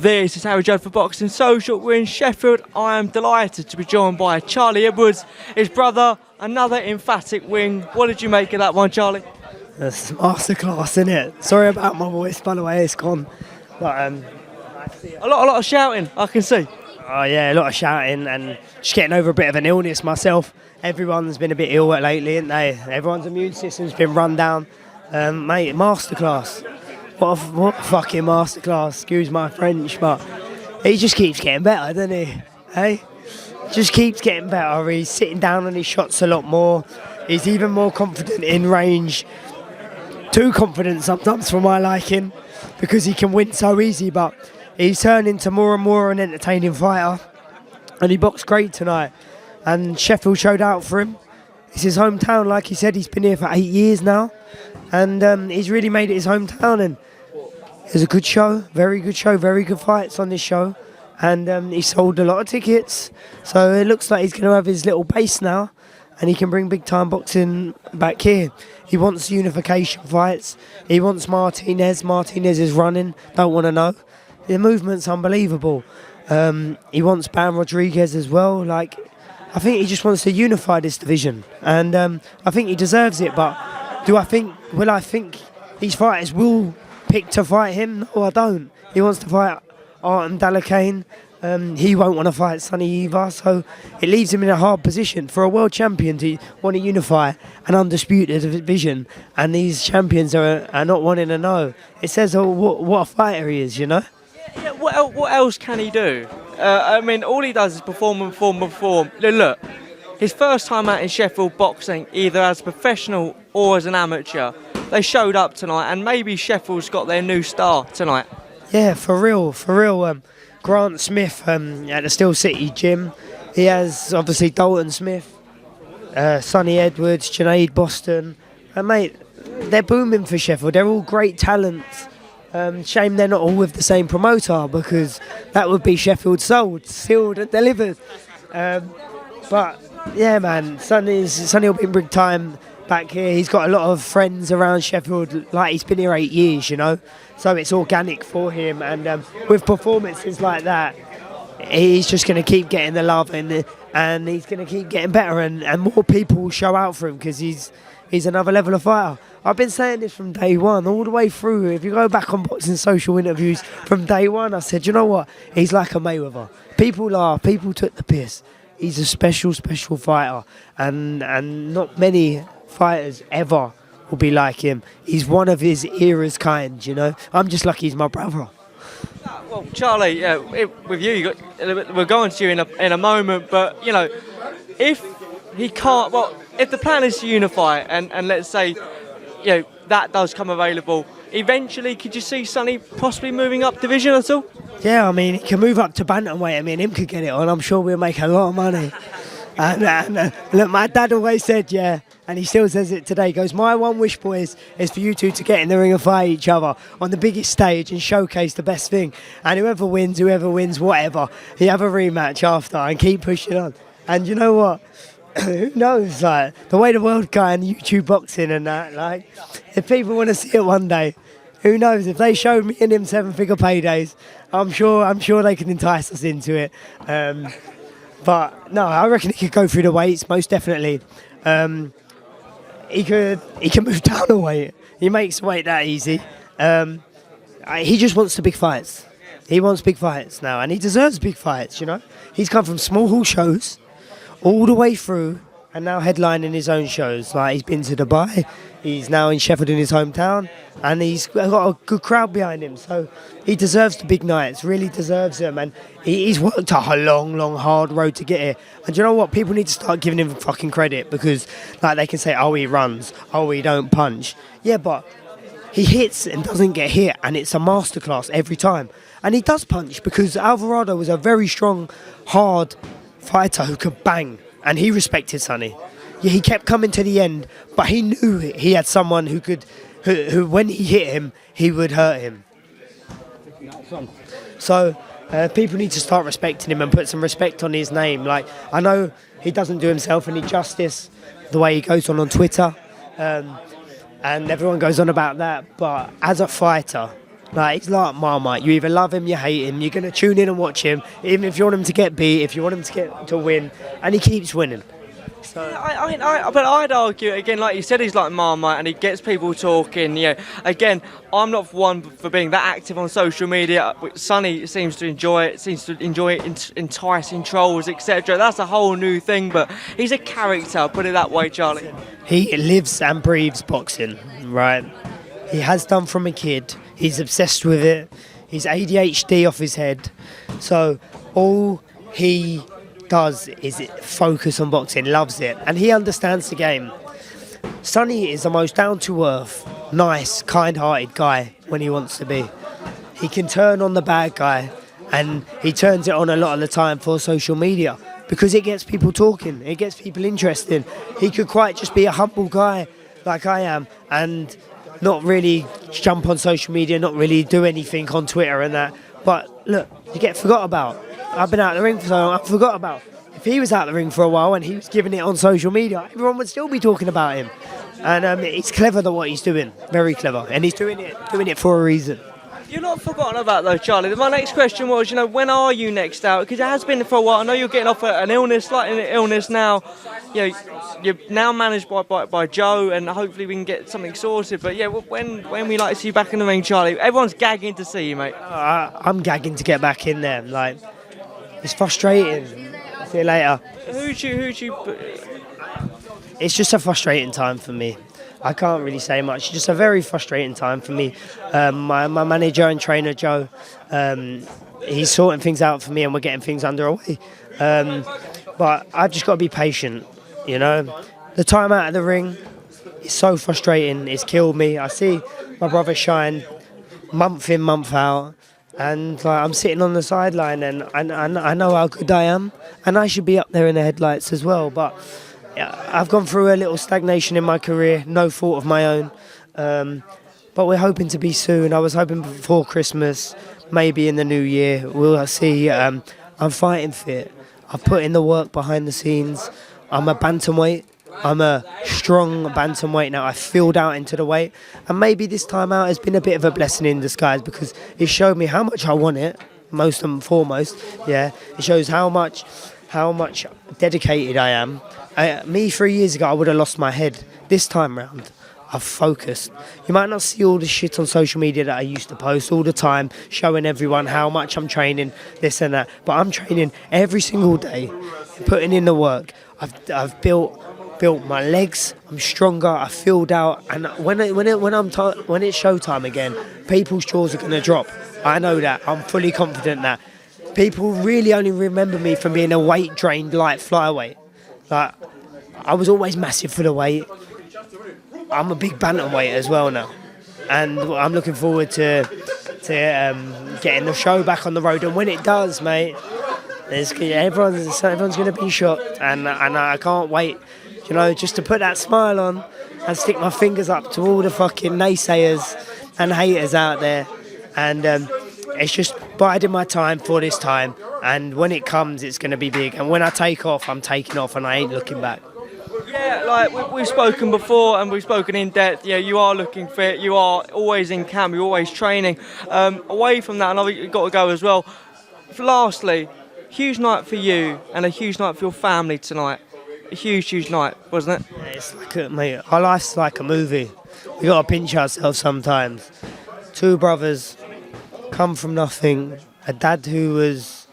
This is Judd for Boxing Social. We're in Sheffield. I am delighted to be joined by Charlie Edwards, his brother. Another emphatic win. What did you make of that one, Charlie? It's masterclass, isn't it? Sorry about my voice, by the way, it's gone. But A lot of shouting, I can see. oh yeah, a lot of shouting and just getting over a bit of an illness myself. Everyone's been a bit ill lately, haven't they? Everyone's immune system's been run down. Mate, masterclass. What a fucking masterclass. Excuse my French, but he just keeps getting better, doesn't he? Hey? Just keeps getting better. He's sitting down on his shots a lot more. He's even more confident in range. Too confident sometimes for my liking because he can win so easy, but he's turned into more and more an entertaining fighter. And he boxed great tonight. And Sheffield showed out for him. It's his hometown, like he said. He's been here for 8 years now. And he's really made it his hometown. And it was a good show, very good fights on this show. And he sold a lot of tickets. So it looks like he's going to have his little base now. And he can bring big time boxing back here. He wants unification fights. He wants Martinez. Martinez is running, don't want to know. The movement's unbelievable. He wants Bam Rodriguez as well. Like, I think he just wants to unify this division. And I think he deserves it. But will I think these fighters will pick to fight him? No, I don't. He wants to fight Artem Dalakane. He won't want to fight Sonny either, so it leaves him in a hard position for a world champion to want to unify an undisputed division, and these champions are not wanting to know. It says what a fighter he is, you know? Yeah, what else can he do? I mean, all he does is perform. Look, his first time out in Sheffield boxing, either as a professional or as an amateur, they showed up tonight, and maybe Sheffield's got their new star tonight. Yeah, for real. Grant Smith at the Steel City gym. He has obviously Dalton Smith, Sonny Edwards, Junaid Boston. And mate, they're booming for Sheffield. They're all great talents. Shame they're not all with the same promoter because that would be Sheffield sold, sealed and delivered. But yeah, man, Sonny will be in big time back here. He's got a lot of friends around Sheffield, like he's been here 8 years, you know, so it's organic for him. And with performances like that, he's just going to keep getting the love and he's going to keep getting better, and more people will show out for him because he's another level of fighter. I've been saying this from day one, all the way through. If you go back on Boxing Social interviews from day one, I said, you know what, he's like a Mayweather. People laugh, people took the piss. He's a special fighter, and not many fighters ever will be like him. He's one of his era's kind, you know. I'm just lucky he's my brother. Well, Charlie, with you, we're going to you in a moment, but you know, if he can't, well, if the plan is to unify, and let's say, you know, that does come available, eventually, could you see Sonny possibly moving up division at all? Yeah, I mean, he can move up to bantamweight. I mean, him could get it on. I'm sure we'll make a lot of money. And look, my dad always said, yeah, and he still says it today. He goes, my one wish, boys, is for you two to get in the ring and fight each other on the biggest stage and showcase the best thing. And whoever wins, whatever, you have a rematch after and keep pushing on. And you know what? Who knows? Like, the way the world going, YouTube boxing and that, like, if people want to see it one day, who knows? If they showed me and him 7-figure paydays, I'm sure they can entice us into it. But no, I reckon he could go through the weights, most definitely. He can move down a weight. He makes weight that easy. He just wants the big fights. He wants big fights now, and he deserves big fights, you know. He's come from small hall shows all the way through, and now headlining his own shows. Like, he's been to Dubai, he's now in Sheffield in his hometown, and he's got a good crowd behind him. So he deserves the big nights, really deserves them. And he's worked a long, hard road to get here. And you know what? People need to start giving him fucking credit, because like, they can say, oh, he runs, oh, he don't punch. Yeah, but he hits and doesn't get hit, and it's a masterclass every time. And he does punch, because Alvarado was a very strong, hard fighter who could bang, and he respected Sonny. Yeah, he kept coming to the end, but he knew he had someone who when he hit him, he would hurt him. So people need to start respecting him and put some respect on his name. Like, I know he doesn't do himself any justice the way he goes on Twitter, and everyone goes on about that, but as a fighter, Like, he's like Marmite. You either love him, you hate him. You're going to tune in and watch him, even if you want him to get beat, if you want him to win, and he keeps winning. So But I'd argue again, like you said, he's like Marmite, and he gets people talking. Again, I'm not one for being that active on social media. Sonny seems to enjoy it, enticing trolls, etc. That's a whole new thing. But he's a character. I'll put it that way, Charlie. he lives and breathes boxing, right? He has done from a kid. He's obsessed with it. He's ADHD off his head. So all he does is focus on boxing, loves it, and he understands the game. Sonny is the most down-to-earth, nice, kind-hearted guy when he wants to be. He can turn on the bad guy, and he turns it on a lot of the time for social media because it gets people talking, it gets people interested. He could quite just be a humble guy like I am and not really jump on social media, not really do anything on Twitter and that. But look, you get forgot about. I've been out of the ring for so long, I forgot about. If he was out of the ring for a while and he was giving it on social media, everyone would still be talking about him. And it's clever what he's doing, very clever. And he's doing it for a reason. You're not forgotten about though, Charlie. My next question was, when are you next out? Because it has been for a while. I know you're getting off an illness, like an illness now. You're now managed by Joe, and hopefully we can get something sorted. But when we like to see you back in the ring, Charlie, everyone's gagging to see you, mate. I'm gagging to get back in there. Like, it's frustrating. See you later. Who'd you? It's just a frustrating time for me. I can't really say much. It's just a very frustrating time for me. My manager and trainer, Joe, he's sorting things out for me and we're getting things underway. But I've just got to be patient, The time out of the ring is so frustrating. It's killed me. I see my brother shine month in, month out. And I'm sitting on the sideline and I know how good I am. And I should be up there in the headlights as well. But I've gone through a little stagnation in my career, no fault of my own. But we're hoping to be soon. I was hoping before Christmas, maybe in the new year. We'll see. I'm fighting fit. I've put in the work behind the scenes. I'm a bantamweight. I'm a strong bantamweight now. I filled out into the weight. And maybe this time out has been a bit of a blessing in disguise because it showed me how much I want it, most and foremost. Yeah, it shows how much dedicated I am. Me 3 years ago, I would have lost my head. This time round, I've focused. You might not see all the shit on social media that I used to post all the time, showing everyone how much I'm training, this and that. But I'm training every single day, putting in the work. I've built my legs. I'm stronger. I filled out, and when it's showtime again, people's jaws are gonna drop. I know that. I'm fully confident that people really only remember me from being a weight-drained light flyweight. Like, I was always massive for the weight. I'm a big bantamweight as well now, and I'm looking forward to getting the show back on the road. And when it does, mate, everyone's going to be shocked, and I can't wait, just to put that smile on and stick my fingers up to all the fucking naysayers and haters out there. And it's just biding my time for this time. And when it comes, it's going to be big. And when I take off, I'm taking off and I ain't looking back. Yeah, like we've spoken before and we've spoken in depth. You are looking fit. You are always in camp. You're always training. Away from that, and I've got to go as well. Lastly, huge night for you and a huge night for your family tonight. A huge night, wasn't it? Yeah, it's like mate, our life's like a movie. We got to pinch ourselves sometimes. Two brothers, come from nothing. A dad who was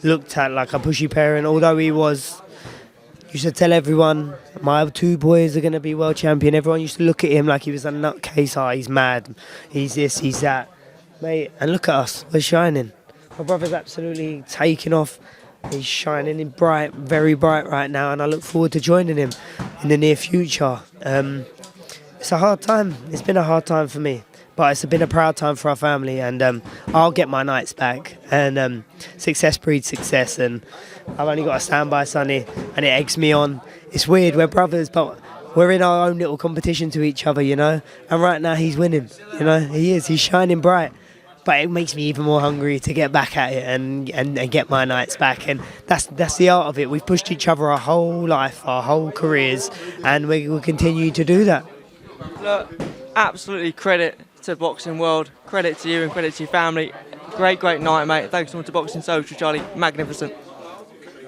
looked at like a pushy parent, although he used to tell everyone, my two boys are going to be world champion. Everyone used to look at him like he was a nutcase. He's mad, he's this, he's that. Mate, and look at us, we're shining. My brother's absolutely taking off. He's shining in bright, very bright right now, and I look forward to joining him in the near future. It's a hard time. It's been a hard time for me. But it's been a proud time for our family, and I'll get my nights back. And success breeds success, and I've only got to stand by Sonny, and it eggs me on. It's weird, we're brothers, but we're in our own little competition to each other, And right now he's winning, He is. He's shining bright. But it makes me even more hungry to get back at it and get my nights back. And that's the art of it. We've pushed each other our whole life, our whole careers, and we will continue to do that. Look, absolutely credit to boxing world. Credit to you and credit to your family. Great night, mate. Thanks so much to Boxing Social, Charlie. Magnificent.